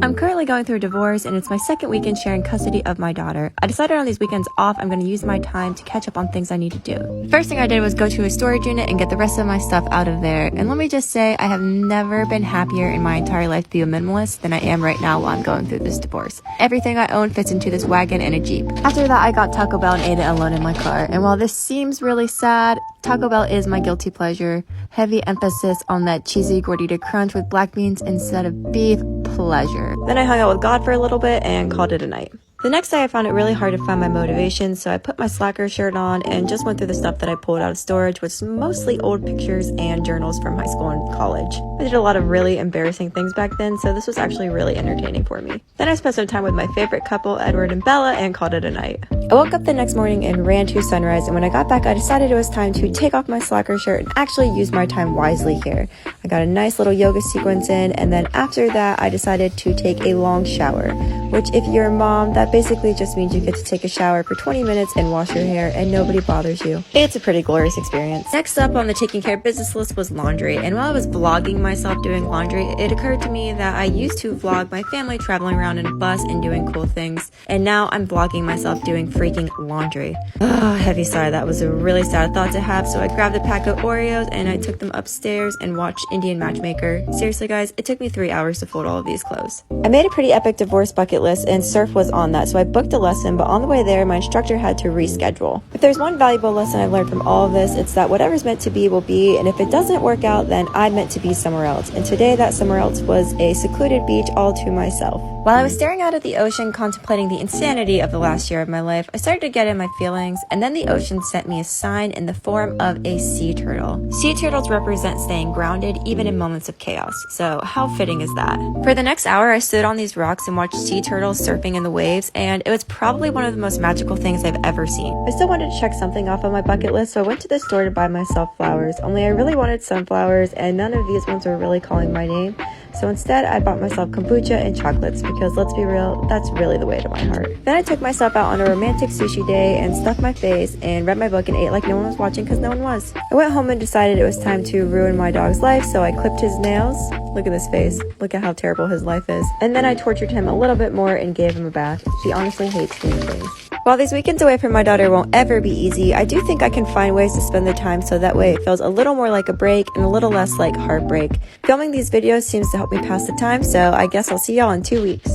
I'm currently going through a divorce and it's my second weekend sharing custody of my daughter. I decided on these weekends off I'm going to use my time to catch up on things I need to do. The first thing I did was go to a storage unit and get the rest of my stuff out of there. And let me just say, I have never been happier in my entire life to be a minimalist than I am right now while I'm going through this divorce. Everything I own fits into this wagon and a Jeep. After that, I got Taco Bell and ate it alone in my car. And while this seems really sad, Taco Bell is my guilty pleasure. Heavy emphasis on that cheesy gordita crunch with black beans instead of beef. Pleasure. Then I hung out with God for a little bit and called it a night. The next day I found it really hard to find my motivation, so I put my Slacker shirt on and just went through the stuff that I pulled out of storage, which was mostly old pictures and journals from high school and college. I did a lot of really embarrassing things back then, so this was actually really entertaining for me. Then I spent some time with my favorite couple, Edward and Bella, and called it a night. I woke up the next morning and ran to sunrise, and when I got back I decided it was time to take off my Slacker shirt and actually use my time wisely here. I got a nice little yoga sequence in, and then after that I decided to take a long shower, which if you're a mom, that basically just means you get to take a shower for 20 minutes and wash your hair and nobody bothers you. It's a pretty glorious experience. Next up on the taking care of business list was laundry, and while I was vlogging myself doing laundry, it occurred to me that I used to vlog my family traveling around in a bus and doing cool things, and now I'm vlogging myself doing freaking laundry. Heavy sigh, that was a really sad thought to have, so I grabbed a pack of Oreos and I took them upstairs and watched Indian Matchmaker. Seriously guys, it took me 3 hours to fold all of these clothes. I made a pretty epic divorce bucket list and surf was on that, so I booked a lesson, but on the way there my instructor had to reschedule. If there's one valuable lesson I've learned from all of this, it's that whatever's meant to be will be, and if it doesn't work out, then I'm meant to be somewhere else. And today that somewhere else was a secluded beach all to myself. While I was staring out at the ocean contemplating the insanity of the last year of my life, I started to get in my feelings, and then the ocean sent me a sign in the form of a sea turtle. Sea turtles represent staying grounded even in moments of chaos, so how fitting is that? For the next hour I stood on these rocks and watched sea turtles surfing in the waves, and it was probably one of the most magical things I've ever seen. I still wanted to check something off on my bucket list, so I went to the store to buy myself flowers, only I really wanted sunflowers and none of these ones were really calling my name. So instead, I bought myself kombucha and chocolates because let's be real, that's really the way to my heart. Then I took myself out on a romantic sushi day and stuffed my face and read my book and ate like no one was watching because no one was. I went home and decided it was time to ruin my dog's life, so I clipped his nails. Look at this face. Look at how terrible his life is. And then I tortured him a little bit more and gave him a bath. He honestly hates doing things. While these weekends away from my daughter won't ever be easy, I do think I can find ways to spend the time so that way it feels a little more like a break and a little less like heartbreak. Filming these videos seems to help me pass the time, so I guess I'll see y'all in 2 weeks.